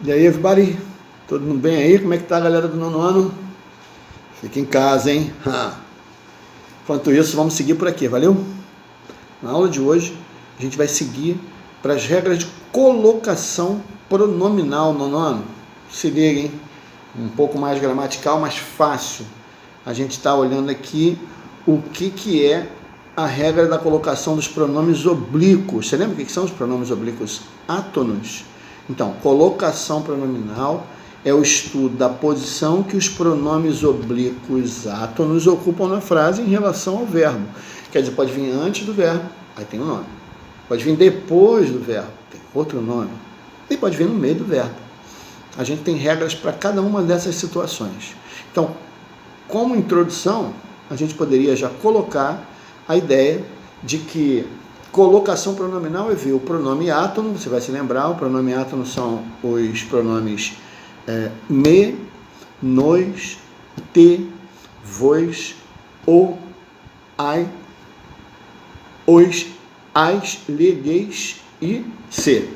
E aí, everybody? Todo mundo bem aí? Como é que tá a galera do nono ano? Fica em casa, hein? Enquanto isso, vamos seguir por aqui, valeu? Na aula de hoje, a gente vai seguir para as regras de colocação pronominal no nono ano. Se liga, hein? Um pouco mais gramatical, mais fácil. A gente está olhando aqui o que é a regra da colocação dos pronomes oblíquos. Você lembra o que são os pronomes oblíquos átonos? Então, colocação pronominal é o estudo da posição que os pronomes oblíquos átonos ocupam na frase em relação ao verbo. Quer dizer, pode vir antes do verbo, aí tem um nome. Pode vir depois do verbo, tem outro nome. E pode vir no meio do verbo. A gente tem regras para cada uma dessas situações. Então, como introdução, a gente poderia já colocar a ideia de que colocação pronominal é ver o pronome átono. Você vai se lembrar, o pronome átono são os pronomes me, nos, te, vos, o, ai, os, as, lhes e se.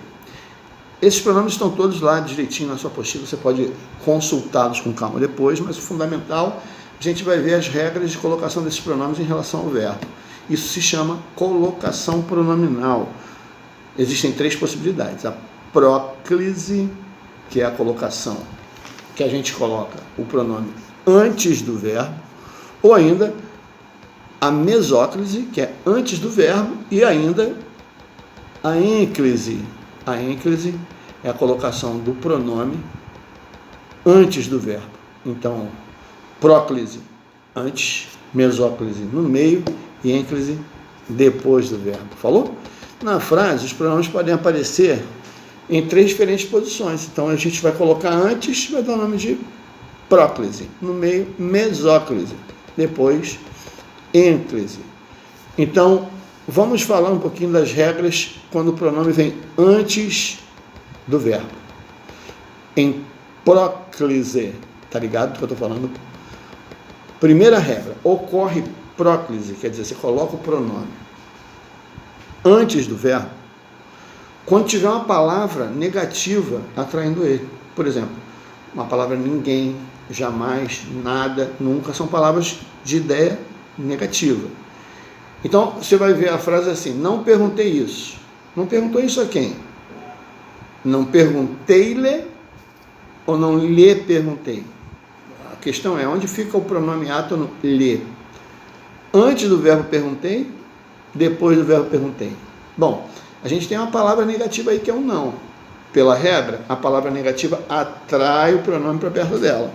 Esses pronomes estão todos lá direitinho na sua apostila, você pode consultá-los com calma depois, mas o fundamental, a gente vai ver as regras de colocação desses pronomes em relação ao verbo. Isso se chama colocação pronominal. Existem três possibilidades. A próclise, que é a colocação que a gente coloca o pronome antes do verbo, ou ainda a mesóclise, que é antes do verbo, e ainda a ênclise. A ênclise é a colocação do pronome antes do verbo. Então, próclise antes, mesóclise no meio e ênclise depois do verbo. Falou? Na frase, os pronomes podem aparecer em três diferentes posições. Então, a gente vai colocar antes, vai dar o nome de próclise. No meio, mesóclise. Depois, ênclise. Então, vamos falar um pouquinho das regras quando o pronome vem antes do verbo. Em próclise, tá ligado do que eu estou falando? Primeira regra, ocorre próclise, quer dizer, você coloca o pronome antes do verbo, quando tiver uma palavra negativa atraindo ele. Por exemplo, uma palavra ninguém, jamais, nada, nunca, são palavras de ideia negativa. Então, você vai ver a frase assim, não perguntei isso. Não perguntou isso a quem? Não perguntei-lhe ou não lhe perguntei? A questão é, onde fica o pronome átono lhe? Antes do verbo perguntei, depois do verbo perguntei. Bom, a gente tem uma palavra negativa aí que é um não. Pela regra, a palavra negativa atrai o pronome para perto dela.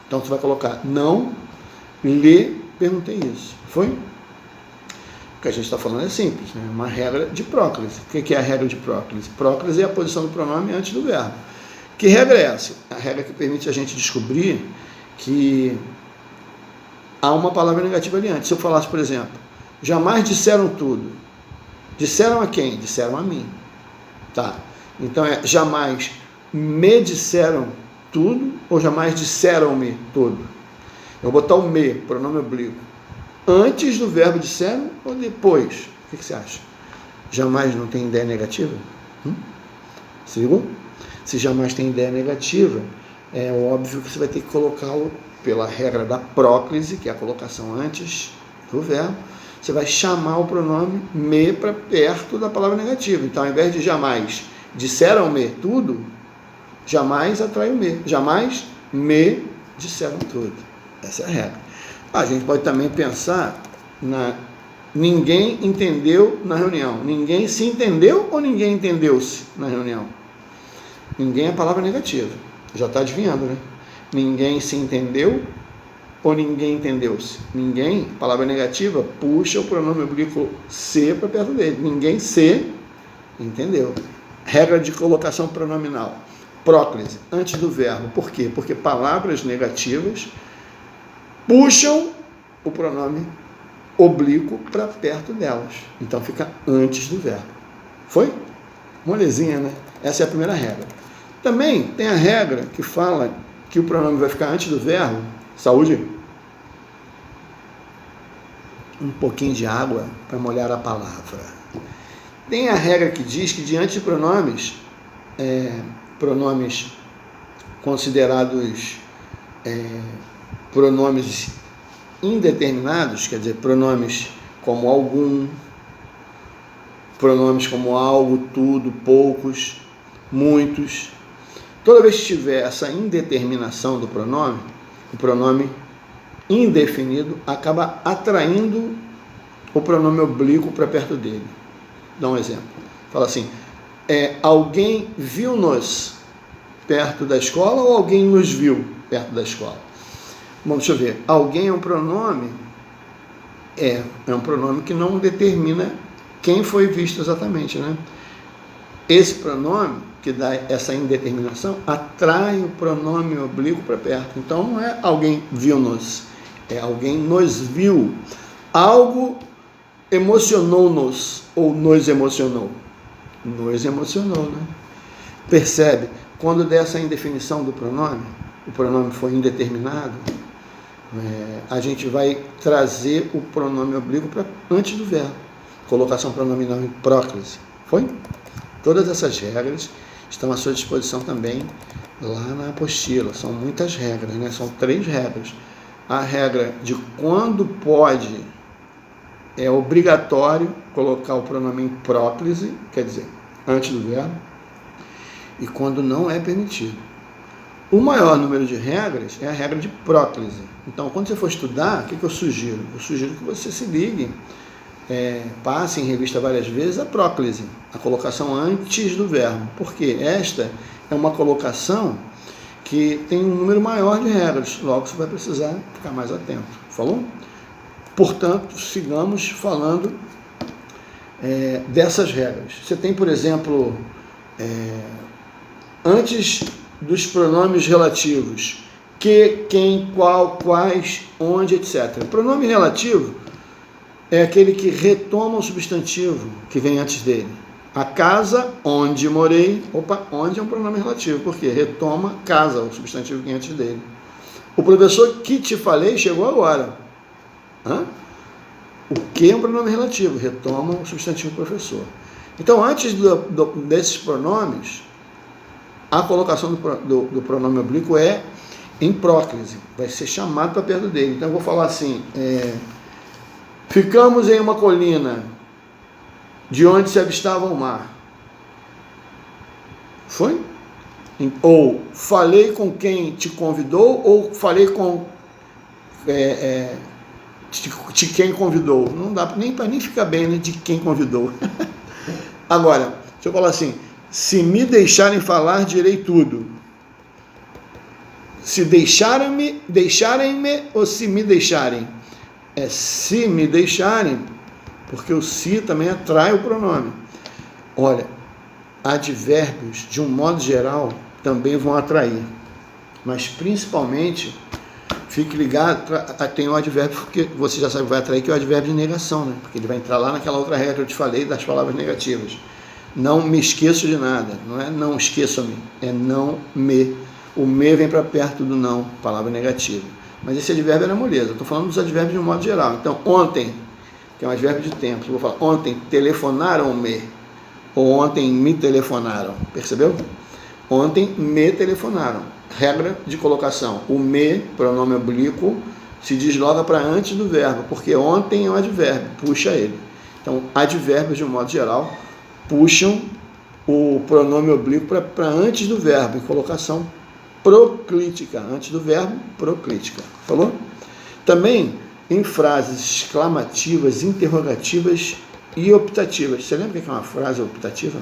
Então, você vai colocar, não lhe perguntei isso. Foi? O que a gente está falando é simples, né? Uma regra de próclise. O que é a regra de próclise? Próclise é a posição do pronome antes do verbo. Que regra é essa? A regra que permite a gente descobrir que há uma palavra negativa ali antes. Se eu falasse, por exemplo, jamais disseram tudo. Disseram a quem? Disseram a mim. Tá. Então jamais me disseram tudo ou jamais disseram-me tudo? Eu vou botar o me, pronome oblíquo, antes do verbo disseram ou depois? O que você acha? Jamais não tem ideia negativa? Segundo, se jamais tem ideia negativa, é óbvio que você vai ter que colocá-lo pela regra da próclise, que é a colocação antes do verbo. Você vai chamar o pronome me para perto da palavra negativa. Então, ao invés de jamais disseram-me tudo, jamais atrai o me. Jamais me disseram tudo. Essa é a regra. A gente pode também pensar na ninguém entendeu na reunião. Ninguém se entendeu ou ninguém entendeu-se na reunião? Ninguém é a palavra negativa. Já está adivinhando, né? Ninguém se entendeu ou ninguém entendeu-se? Ninguém, palavra negativa, puxa o pronome oblíquo se para perto dele. Ninguém se entendeu. Regra de colocação pronominal. Próclise, antes do verbo. Por quê? Porque palavras negativas puxam o pronome oblíquo para perto delas. Então fica antes do verbo. Foi? Molezinha, né? Essa é a primeira regra. Também tem a regra que fala que o pronome vai ficar antes do verbo. Saúde? Um pouquinho de água para molhar a palavra. Tem a regra que diz que diante de pronomes pronomes considerados pronomes indeterminados, quer dizer, pronomes como algum, pronomes como algo, tudo, poucos, muitos. Toda vez que tiver essa indeterminação do pronome, o pronome indefinido acaba atraindo o pronome oblíquo para perto dele. Dá um exemplo. Fala assim, alguém viu-nos perto da escola ou alguém nos viu perto da escola? Bom, deixa eu ver. Alguém é um pronome? É um pronome que não determina quem foi visto exatamente, né? Esse pronome, que dá essa indeterminação, atrai o pronome oblíquo para perto. Então, não é alguém viu-nos, é alguém nos viu. Algo emocionou-nos ou nos emocionou. Nos emocionou, né? Percebe? Quando der essa indefinição do pronome, o pronome foi indeterminado, a gente vai trazer o pronome oblíquo para antes do verbo. Colocação pronominal em próclise. Foi? Todas essas regras estão à sua disposição também lá na apostila. São muitas regras, né? São 3 regras. A regra de quando pode, é obrigatório colocar o pronome em próclise, quer dizer, antes do verbo, e quando não é permitido. O maior número de regras é a regra de próclise. Então, quando você for estudar, o que eu sugiro? Eu sugiro que você se ligue, passe em revista várias vezes a próclise, a colocação antes do verbo, porque esta é uma colocação que tem um número maior de regras, logo você vai precisar ficar mais atento. Falou? Portanto, sigamos falando dessas regras. Você tem, por exemplo, antes dos pronomes relativos, que, quem, qual, quais, onde, etc. O pronome relativo é aquele que retoma o substantivo que vem antes dele. A casa onde morei, onde é um pronome relativo, porque retoma casa, o substantivo que vem antes dele. O professor que te falei chegou agora. O que é um pronome relativo? Retoma o substantivo professor. Então, antes desses pronomes, a colocação do pronome oblíquo é em próclise, vai ser chamado para perto dele. Então eu vou falar assim, ficamos em uma colina de onde se avistava o mar. Foi? Ou falei com quem te convidou, ou falei com de quem convidou. Não dá nem para ficar bem, né, de quem convidou. Agora, deixa eu falar assim, se me deixarem falar, direi tudo. Se deixarem-me ou se me deixarem? Se me deixarem, porque o se também atrai o pronome. Olha, advérbios, de um modo geral, também vão atrair. Mas, principalmente, fique ligado, tem o advérbio, porque você já sabe que vai atrair, que é o advérbio de negação, né? Porque ele vai entrar lá naquela outra regra que eu te falei, das palavras negativas. Não me esqueço de nada, não é não esqueça-me, é não me. O me vem para perto do não, palavra negativa. Mas esse advérbio era moleza, eu estou falando dos advérbios de um modo geral. Então, ontem, que é um advérbio de tempo, eu vou falar, ontem telefonaram-me, ou ontem me telefonaram, percebeu? Ontem me telefonaram. Regra de colocação, o me, pronome oblíquo, se desloca para antes do verbo, porque ontem é um advérbio, puxa ele. Então, advérbios de um modo geral puxam o pronome oblíquo para antes do verbo, em colocação proclítica, antes do verbo, proclítica. Falou? Também em frases exclamativas, interrogativas e optativas. Você lembra o que é uma frase optativa?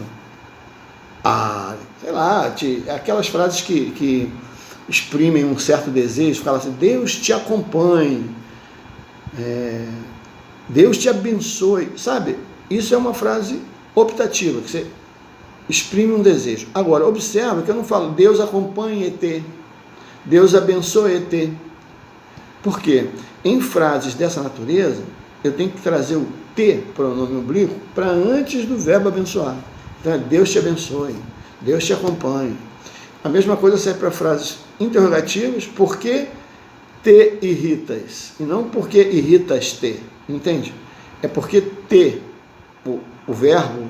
Sei lá, aquelas frases que exprimem um certo desejo, fala assim, Deus te acompanhe, Deus te abençoe, sabe? Isso é uma frase optativa, que você exprime um desejo. Agora, observa que eu não falo Deus acompanhe ET, Deus abençoe ET. Por quê? Em frases dessa natureza, eu tenho que trazer o T, pronome oblíquo, para antes do verbo abençoar. Então, Deus te abençoe, Deus te acompanhe. A mesma coisa serve para frases interrogativas, por que te irritas? E não porque irritas-te, entende? É porque te, o verbo,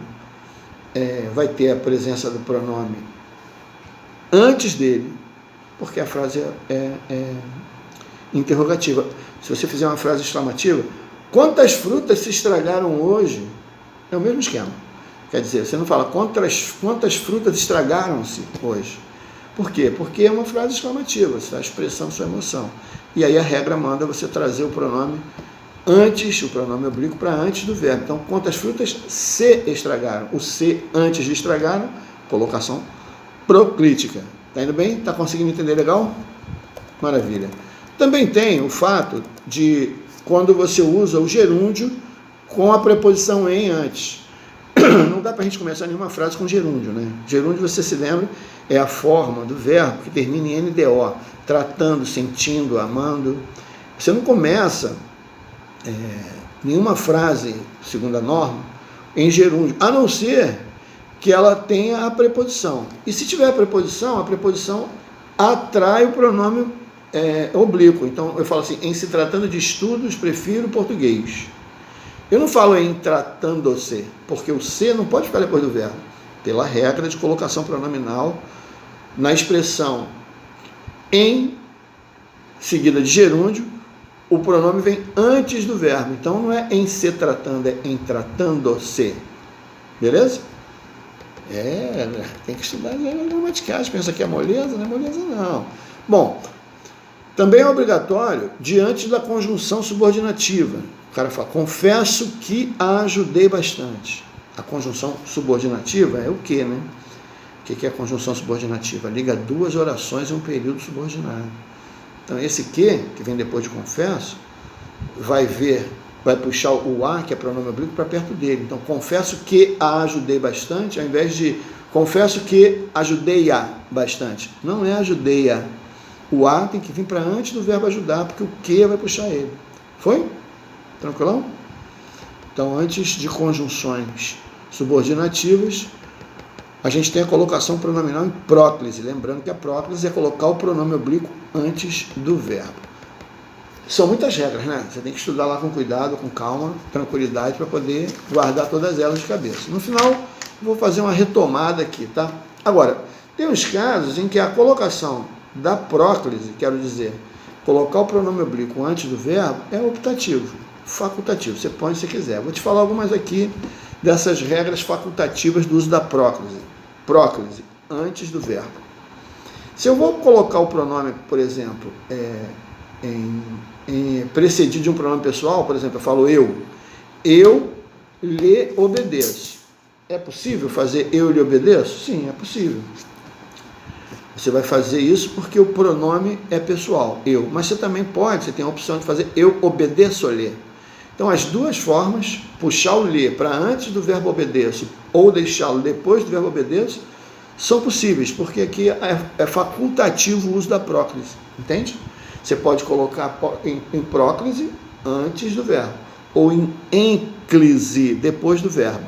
vai ter a presença do pronome antes dele, porque a frase é interrogativa. Se você fizer uma frase exclamativa, quantas frutas se estragaram hoje? É o mesmo esquema. Quer dizer, você não fala quantas frutas estragaram-se hoje. Por quê? Porque é uma frase exclamativa, você está expressando sua emoção. E aí a regra manda você trazer o pronome antes, o pronome oblíquo, para antes do verbo. Então, quantas frutas se estragaram? O se antes de estragaram, colocação proclítica. Está indo bem? Está conseguindo entender legal? Maravilha. Também tem o fato de quando você usa o gerúndio com a preposição em antes. Não dá para a gente começar nenhuma frase com gerúndio, né? Gerúndio, você se lembra, é a forma do verbo que termina em NDO, tratando, sentindo, amando. Você não começa nenhuma frase, segundo a norma, em gerúndio, a não ser que ela tenha a preposição. E se tiver a preposição atrai o pronome oblíquo. Então, eu falo assim, em se tratando de estudos, prefiro português. Eu não falo em tratando-se, porque o se não pode ficar depois do verbo, pela regra de colocação pronominal na expressão em seguida de gerúndio, o pronome vem antes do verbo. Então, não é em se tratando, é em tratando-se. Beleza? Tem que estudar gramaticais. Pensa que é moleza? Não é moleza, não. Bom, também é obrigatório diante da conjunção subordinativa. O cara fala, confesso que a ajudei bastante. A conjunção subordinativa é o quê, né? O que é a conjunção subordinativa? Liga duas orações em um período subordinado. Então, esse que vem depois de confesso, vai puxar o a, que é pronome oblíquo, para perto dele. Então, confesso que a ajudei bastante, ao invés de confesso que ajudei-a bastante. Não é ajudei-a. O a tem que vir para antes do verbo ajudar, porque o que vai puxar ele. Foi? Tranquilão? Então, antes de conjunções subordinativas, a gente tem a colocação pronominal em próclise. Lembrando que a próclise é colocar o pronome oblíquo antes do verbo. São muitas regras, né? Você tem que estudar lá com cuidado, com calma, tranquilidade, para poder guardar todas elas de cabeça. No final, vou fazer uma retomada aqui, tá? Agora, tem uns casos em que a colocação da próclise, quero dizer, colocar o pronome oblíquo antes do verbo, é optativo, facultativo. Você põe se quiser. Vou te falar algumas aqui dessas regras facultativas do uso da próclise. Próclise, antes do verbo. Se eu vou colocar o pronome, por exemplo, precedido de um pronome pessoal, por exemplo, eu falo eu lhe obedeço. É possível fazer eu lhe obedeço? Sim, é possível. Você vai fazer isso porque o pronome é pessoal, eu. Mas você também você tem a opção de fazer eu obedeço-lhe. Então, as duas formas, puxar o lhe para antes do verbo obedeço ou deixá-lo depois do verbo obedeço, são possíveis, porque aqui é facultativo o uso da próclise, entende? Você pode colocar em próclise antes do verbo, ou em ênclise depois do verbo.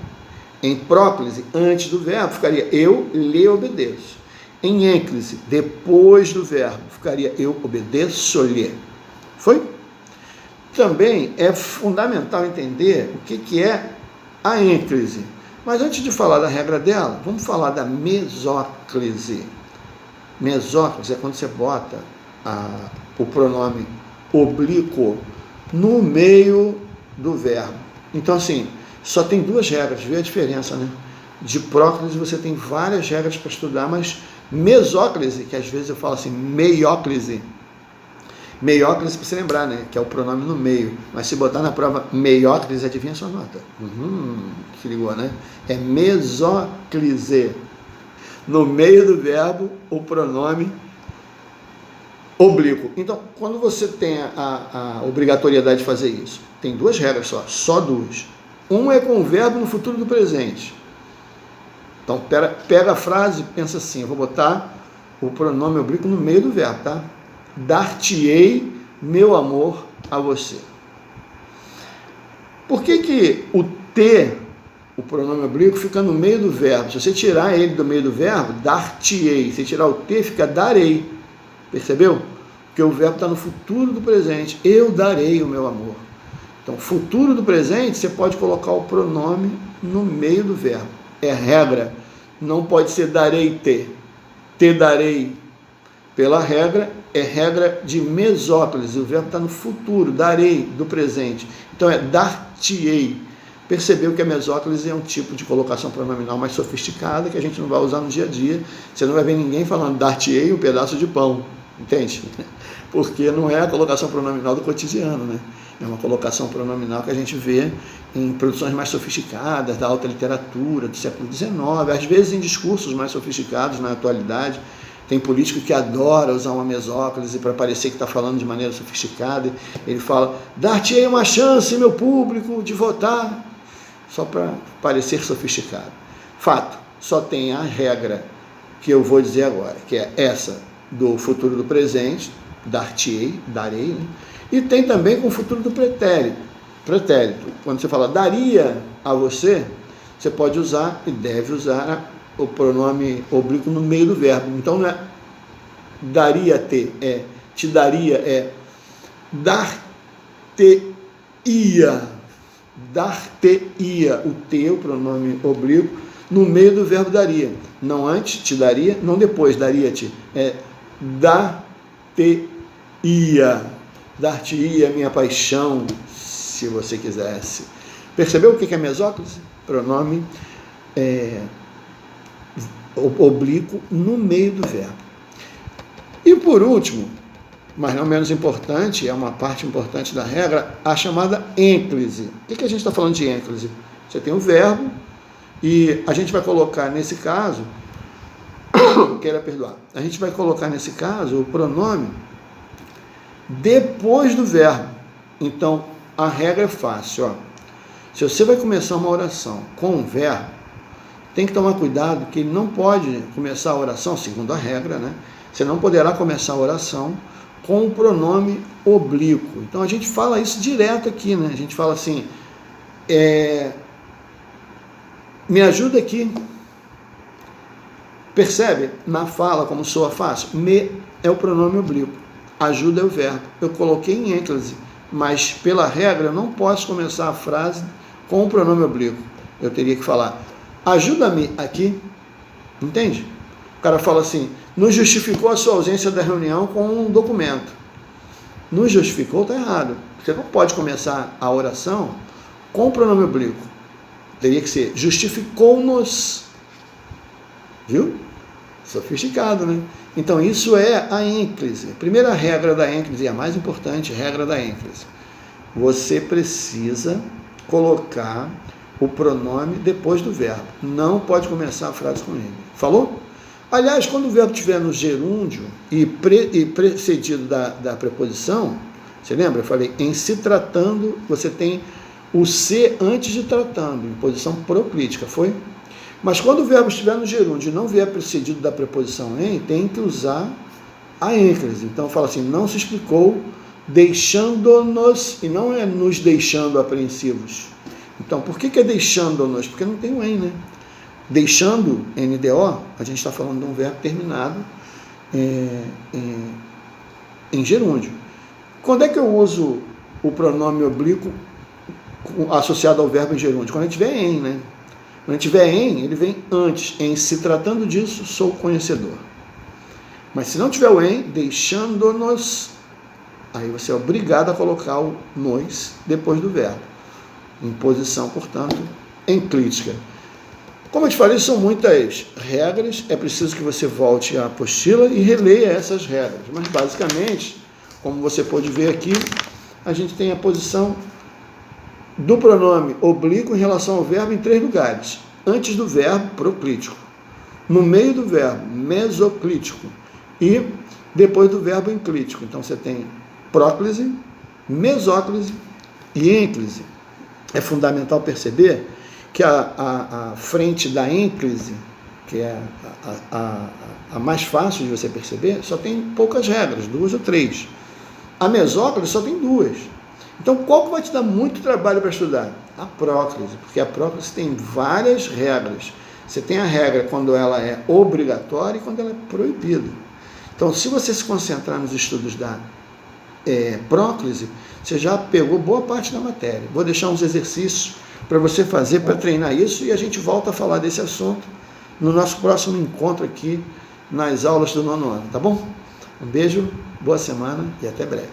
Em próclise, antes do verbo, ficaria eu lhe obedeço. Em ênclise, depois do verbo, ficaria eu obedeço-lhe. Foi? Também é fundamental entender o que é a ênclise. Mas antes de falar da regra dela, vamos falar da mesóclise. Mesóclise é quando você bota o pronome oblíquo no meio do verbo. Então, assim, só tem duas regras, vê a diferença, né? De próclise você tem várias regras para estudar, mas mesóclise, que às vezes eu falo assim, meióclise, para você lembrar, né? Que é o pronome no meio. Mas se botar na prova meióclise, adivinha a sua nota. Se ligou, né? É mesóclise. No meio do verbo, o pronome oblíquo. Então, quando você tem a obrigatoriedade de fazer isso, tem duas regras só duas. Uma é com o verbo no futuro do presente. Então, pega a frase e pensa assim, eu vou botar o pronome oblíquo no meio do verbo, tá? Dar-te-ei meu amor a você. Por que o te, o pronome oblíquo, fica no meio do verbo? Se você tirar ele do meio do verbo, dar-te-ei. Se tirar o te, fica darei. Percebeu? Porque o verbo está no futuro do presente. Eu darei o meu amor. Então, futuro do presente, você pode colocar o pronome no meio do verbo. É regra. Não pode ser darei-te. te darei, pela regra, é regra de mesóclise, o verbo está no futuro, darei, do presente. Então é dar-te-ei. Percebeu que a mesóclise é um tipo de colocação pronominal mais sofisticada, que a gente não vai usar no dia a dia. Você não vai ver ninguém falando dar-te-ei um pedaço de pão, entende? Porque não é a colocação pronominal do cotidiano, né? É uma colocação pronominal que a gente vê em produções mais sofisticadas, da alta literatura, do século XIX, às vezes em discursos mais sofisticados na atualidade. Tem político que adora usar uma mesóclise para parecer que está falando de maneira sofisticada. Ele fala, dar-te-ei uma chance, meu público, de votar, só para parecer sofisticado. Fato, só tem a regra que eu vou dizer agora, que é essa do futuro do presente, dar-te-ei, darei, né? E tem também com o futuro do pretérito. Quando você fala daria a você, você pode usar e deve usar o pronome oblíquo no meio do verbo. Então não é daria-te, é te daria, é dar-te-ia. Dar-te-ia, o te, o pronome oblíquo, no meio do verbo daria. Não antes, te daria, não depois, daria-te. É dar-te-ia. Dar-te-ia minha paixão, se você quisesse. Percebeu o que é mesóclise? Pronome oblíquo no meio do verbo. E por último, mas não menos importante, é uma parte importante da regra, a chamada ênclise. O que a gente está falando de ênclise? Você tem um verbo e a gente vai colocar nesse caso, a gente vai colocar nesse caso o pronome depois do verbo. Então, a regra é fácil. Se você vai começar uma oração com um verbo, tem que tomar cuidado que ele não pode começar a oração, segundo a regra, né? Você não poderá começar a oração com o pronome oblíquo. Então, a gente fala isso direto aqui, né? A gente fala assim, me ajuda aqui. Percebe? Na fala, como soa fácil, me é o pronome oblíquo. Ajuda é o verbo. Eu coloquei em ênclise, mas pela regra eu não posso começar a frase com o pronome oblíquo. Eu teria que falar, ajuda-me aqui. Entende? O cara fala assim, nos justificou a sua ausência da reunião com um documento. Nos justificou, está errado. Você não pode começar a oração com o pronome oblíquo. Teria que ser, justificou-nos. Viu? Sofisticado, né? Então, isso é a ênclise. A primeira regra da ênclise, e a mais importante regra da ênclise. Você precisa colocar o pronome depois do verbo. Não pode começar a frase com ele. Falou? Aliás, quando o verbo estiver no gerúndio e precedido da preposição, você lembra? Eu falei, em se tratando, você tem o se antes de tratando, em posição proclítica, foi? Mas quando o verbo estiver no gerúndio e não vier precedido da preposição em, tem que usar a ênclise. Então fala assim, não se explicou, deixando-nos, e não é nos deixando apreensivos. Então, por que é deixando-nos? Porque não tem o em, né? Deixando, NDO, a gente está falando de um verbo terminado em gerúndio. Quando é que eu uso o pronome oblíquo associado ao verbo em gerúndio? Quando a gente tiver em, né? Quando tiver em, ele vem antes. Em se tratando disso, sou conhecedor. Mas se não tiver o em, deixando-nos, aí você é obrigado a colocar o nos depois do verbo. Em posição, portanto, enclítica. Como eu te falei, são muitas regras. É preciso que você volte à apostila e releia essas regras. Mas, basicamente, como você pode ver aqui, a gente tem a posição do pronome oblíquo em relação ao verbo em 3 lugares. Antes do verbo, proclítico. No meio do verbo, mesoclítico. E depois do verbo, enclítico. Então, você tem próclise, mesóclise e ênclise. É fundamental perceber que a frente da ênclise, que é a mais fácil de você perceber, só tem poucas regras, 2 ou 3. A mesóclise só tem 2. Então, qual que vai te dar muito trabalho para estudar? A próclise, porque a próclise tem várias regras. Você tem a regra quando ela é obrigatória e quando ela é proibida. Então, se você se concentrar nos estudos da próclise, você já pegou boa parte da matéria. Vou deixar uns exercícios para você fazer, para treinar isso, e a gente volta a falar desse assunto no nosso próximo encontro aqui nas aulas do nono ano, tá bom? Um beijo, boa semana e até breve.